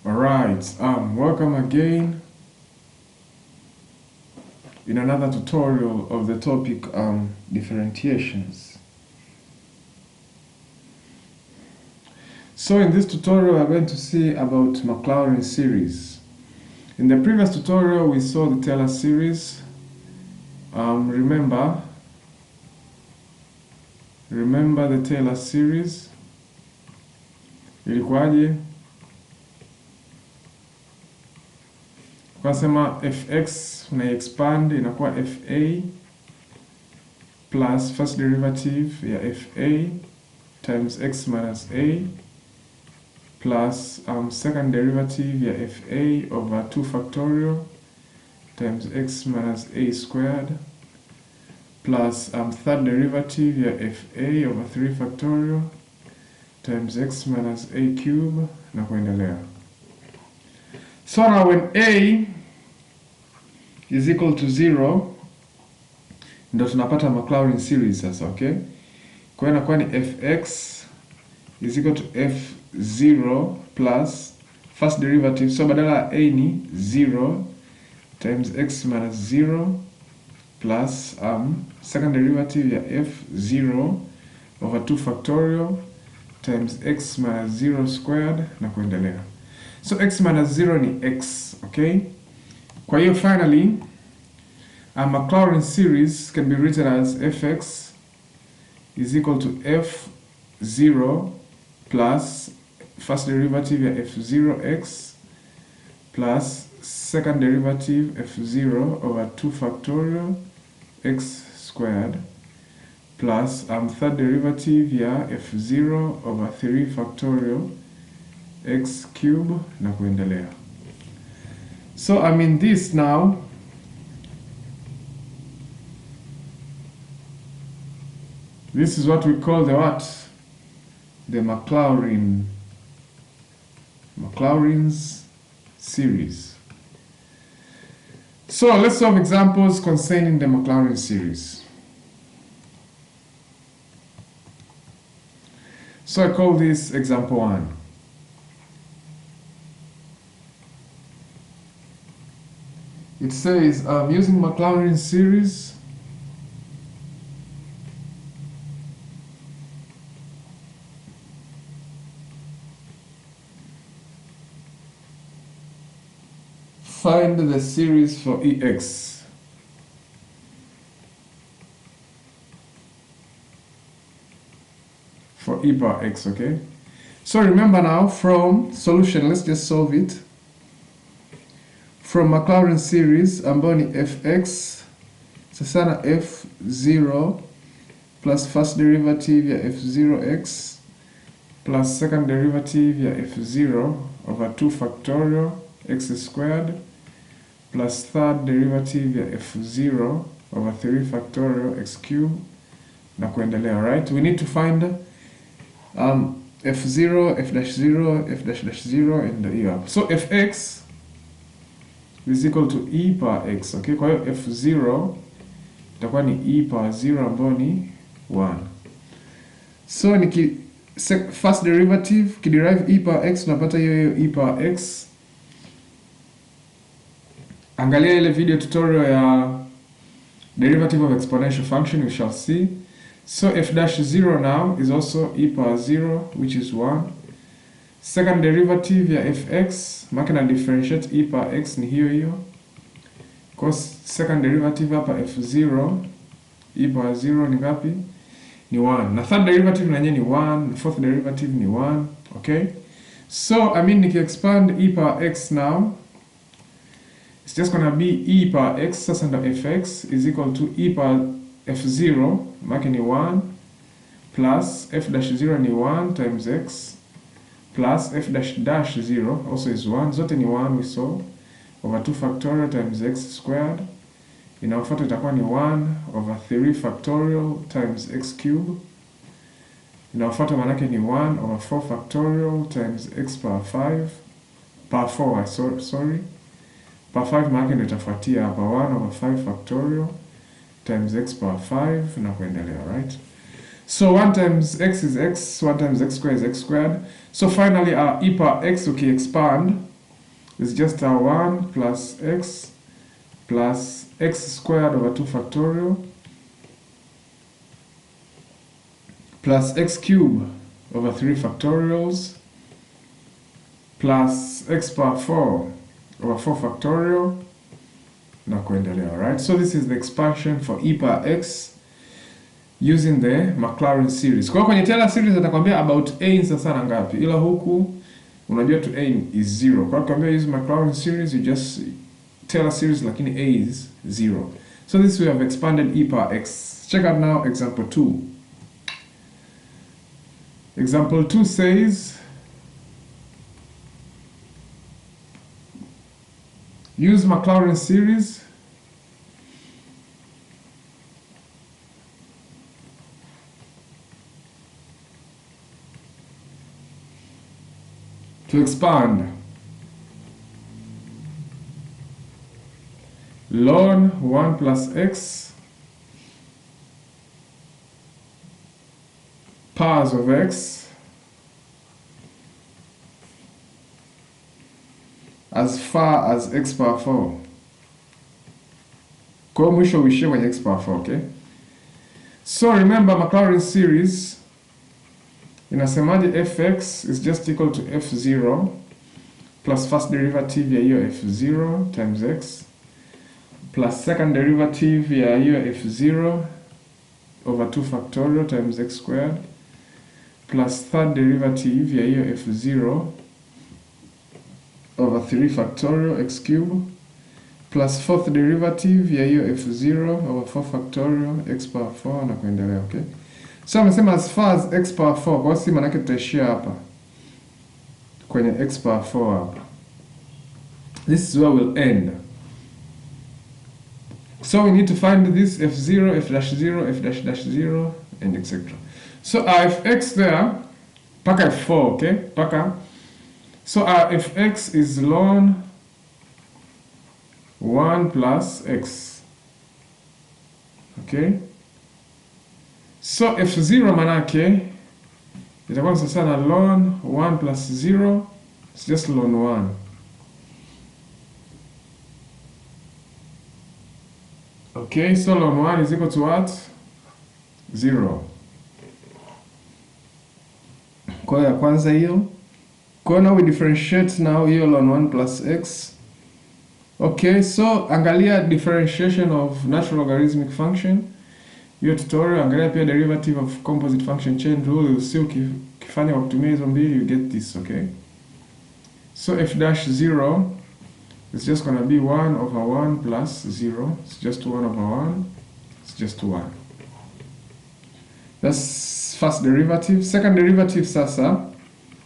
Alright, welcome again in another tutorial of the topic differentiations. So in this tutorial we are going to see about Maclaurin series. In the previous tutorial we saw the Taylor series. Remember the Taylor series. Ilikuwaje? Tukasema fx expand inakuwa fa plus first derivative ya fa times x minus a plus second derivative ya fa over 2 factorial times x minus a squared plus third derivative ya fa over 3 factorial times x minus a cube na kuendelea. So now when a is equal to 0 ndo tunapata Maclaurin series sasa, okay? Kwa hiyo inakuwa ni fx is equal to f0 plus first derivative, so badala ya a ni 0 times x minus 0 plus second derivative ya f0 over 2 factorial times x minus 0 squared na kuendelea. So x minus 0 ni x, okay? Kwa hiyo finally, a Maclaurin series can be written as fx is equal to f0 plus first derivative ya f0x plus second derivative f0 over 2 factorial x squared plus third derivative ya f0 over 3 factorial x cube na kuendelea. So I mean this now this is what we call the what? The Maclaurin's series. So let's solve examples concerning the Maclaurin series. So I call this example 1. It says, using Maclaurin series, find the series for ex. For e power x, okay? So remember now, from solution, let's just solve it. From Maclaurin series, ambayo ni fx sasa na f0 plus first derivative ya f0x plus second derivative ya f0 over 2 factorial x squared plus third derivative ya f0 over 3 factorial x cube na kuendelea, right? We need to find f0, f-0, f-0 and the e up. So fx is equal to e power x, okay? Kwa hiyo f0 itakuwa ni e power 0 ambayo ni 1. So first derivative kiderive e power x tunapata hiyo e power x. Angalia ile video tutorial ya derivative of exponential function, you shall see. So f-0 now is also e power 0, which is 1. Second derivative ya fx, maki na differentiate e power x ni hiyo hiyo. Cause second derivative hapa f0 e power 0 ni ngapi? Ni 1. Na third derivative na yenyewe ni 1, na fourth derivative ni 1, okay? So I mean niki expand e power x now, it's just gonna be e power x sasa ndo fx is equal to e power f0 maki ni 1 plus f-0 ni 1 times x plus f-0 also is 1, zote ni 1 we saw, over 2 factorial times x squared. Inayofuata itakuwa ni 1 over 3 factorial times x cube. Inayofuata manake ni 1 over 4 factorial times x power 5 power 4, sorry. Power 5 manake ndio itafuatia hapa 1 over 5 factorial times x power 5 na kuendelea, right? So 1 times x is x, 1 times x squared is x squared. So finally our e power x, okay, expand is just a 1 plus x squared over 2 factorial plus x cubed over 3 factorials plus x power 4 over 4 factorial na kuendelea, right? So this is the expansion for e power x using the Maclaurin series. Kwa kwenye Taylor series atakwambia about a sasa na ngapi, ila huku unajua to a is 0. Kwa kwambia use Maclaurin series, you just Taylor series lakini a is 0. So this we have expanded e power x. Check out now example 2. Example 2 says use Maclaurin series to expand ln 1 plus x powers of x as far as x power 4. Kwa mwisho uishie kwenye x power 4, okay? So remember Maclaurin series inasemaje? Fx is just equal to f0 plus first derivative ya hiyo f0 times x plus second derivative ya hiyo f0 over 2 factorial times x squared plus third derivative ya hiyo f0 over 3 factorial x cube plus fourth derivative ya hiyo f0 over 4 factorial x power 4 na kuendelea, okay? So amesema as far as x power 4, kwa si manake tutaishia hapa kwenye x power 4 hapa. This is where we'll end. So we need to find this f0, f-0, f-0, and etc. So our fx there, paka f4, okay? Paka. So our fx is ln 1 plus x. Okay? So f0 manake itakuwa sasa na ln 1 plus 0, it's just ln 1. Okay, so ln 1 is equal to what? 0. Kwa ya kwanza hiyo. Kwa now we differentiate now hiyo ln 1 plus x. Okay, so angalia differentiation of natural logarithmic function. Hiyo tutorial, angalia pia derivative of composite function chain rule. You'll see ukifanya kwa kutumia hizo mbili, you get this, okay? So f dash 0 is just going to be 1 over 1 plus 0. It's just 1 over 1. It's just 1. That's first derivative. Second derivative sasa,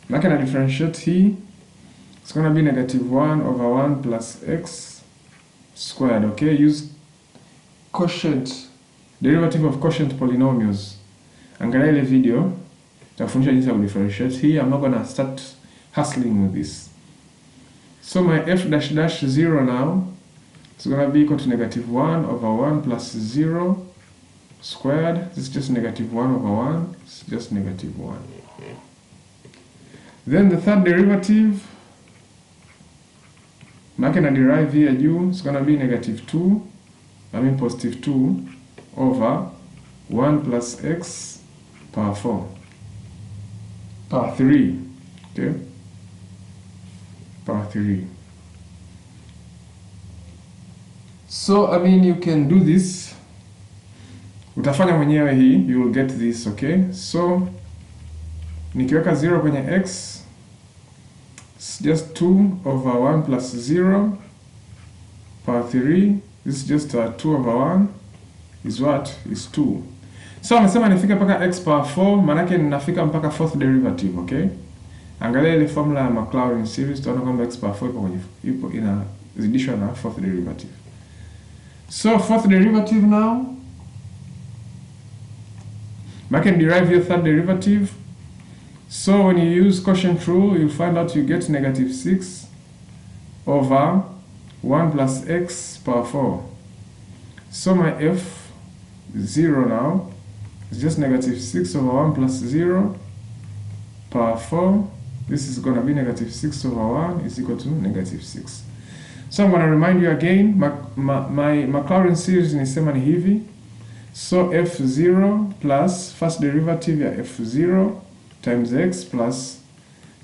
like I differentiate here, it's going to be negative 1 over 1 plus x squared, okay? Use quotient, derivative of quotient polynomials. Angalia ile video, tafundisha jinsi ya differentiate here. I'm not going to start hustling with this. So my f dash dash 0 now is going to be equal to negative 1 over 1 plus 0 squared. This is just negative 1 over 1. It's just negative 1. Then the third derivative, make na derive here juu, it's going to be negative 2, positive 2 over 1 plus x power 4, power 3, okay? Power 3. So, you can do this. Utafanya mwenyewe hii, you will get this, okay? So, nikiweka 0 kwenye x, it's just 2 over 1 plus 0, power 3. This is just 2 over 1 is what? Is 2. So, amesema nifika mpaka x power 4, manake ninafika mpaka fourth derivative, okay? Angalia ile formula ya Maclaurin series, tunaona kwamba x power 4 ipo inazidishwa na fourth derivative. So fourth derivative now, I can derive your third derivative. So when you use quotient rule, you'll find out you get negative 6 over 1 plus x power 4. So my f0 now is just negative 6 over 1 plus 0 power 4. This is going to be negative 6 over 1 is equal to negative 6. So I'm going to remind you again, my Maclaurin series nisema ni hivi. So f0 plus first derivative ya f0 times x plus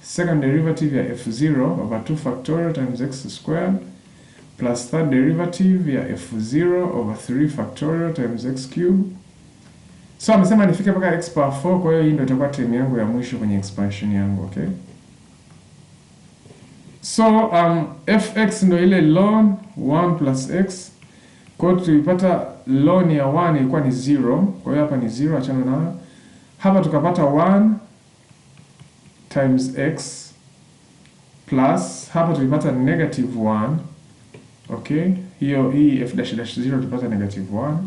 second derivative ya f0 over 2 factorial times x squared plus third derivative ya f0 over 3 factorial times x cubed. So amesema nifike mpaka x power 4, kwa hiyo hii ndio itakuwa term yangu ya mwisho kwenye expansion yangu, okay? So fx ndio ile ln 1 plus x. Kwa hiyo tulipata ln ya 1 ilikuwa ni 0, kwa hiyo hapa ni 0, achana nayo. Hapa tukapata 1 times x plus hapa tulipata negative 1, okay? Hii f dash dash 0 tulipata negative 1.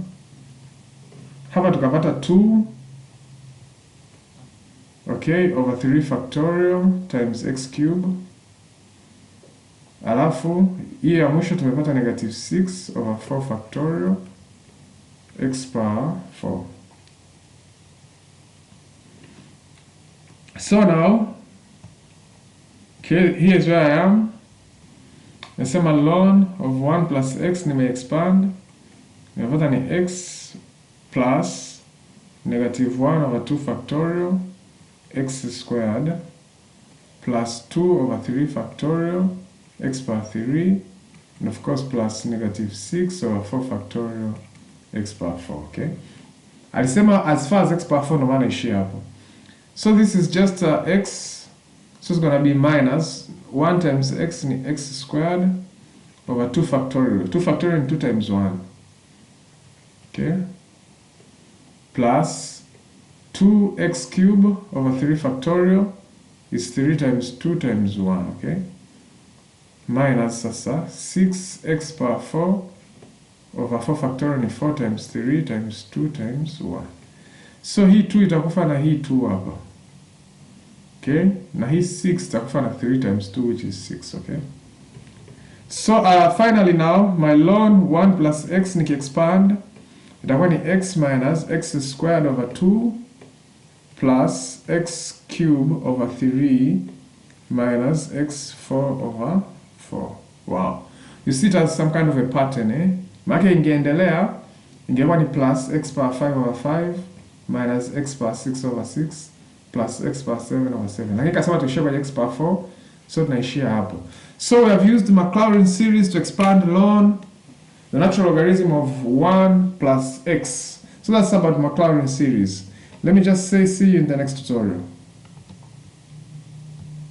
Hapa tukapata 2, okay, over 3 factorial times x cube. Alafu hii ya mwisho tumepata negative 6 over 4 factorial x power 4. So now, okay, here's where I am. Nasema ln of 1 plus x nime-expand. Nimepata ni x plus negative 1 over 2 factorial x squared plus 2 over 3 factorial x power 3, and of course plus negative 6 over 4 factorial x power 4, okay? Alisema as far as x power 4 no maana ishia hapo. So this is just x, so it's going to be minus 1 times x ni x squared over 2 factorial. 2 factorial ni 2 times 1, okay? Plus 2x cube over 3 factorial is 3 times 2 times 1, okay? Minus sasa 6x power 4 over 4 factorial ni 4 times 3 times 2 times 1. So hii 2 itakufa na hii 2 hapa, okay? Na hii 6 itakufa na 3 times 2 which is 6, okay? So finally now my ln 1 plus x niki-expand itakuwa ni x minus x squared over 2 plus x cube over 3 minus x4 over 4. Wow. You see it as some kind of a pattern, eh? Maana ingeendelea ingekuwa ni plus x power 5 over 5 minus x power 6 over 6 plus x power 7 over 7. Lakini kasema tuishie kwenye x power 4, so tunaishia hapo. So we have used the Maclaurin series to expand ln the natural logarithm of 1 plus x. So that's about Maclaurin series. Let me just say see you in the next tutorial.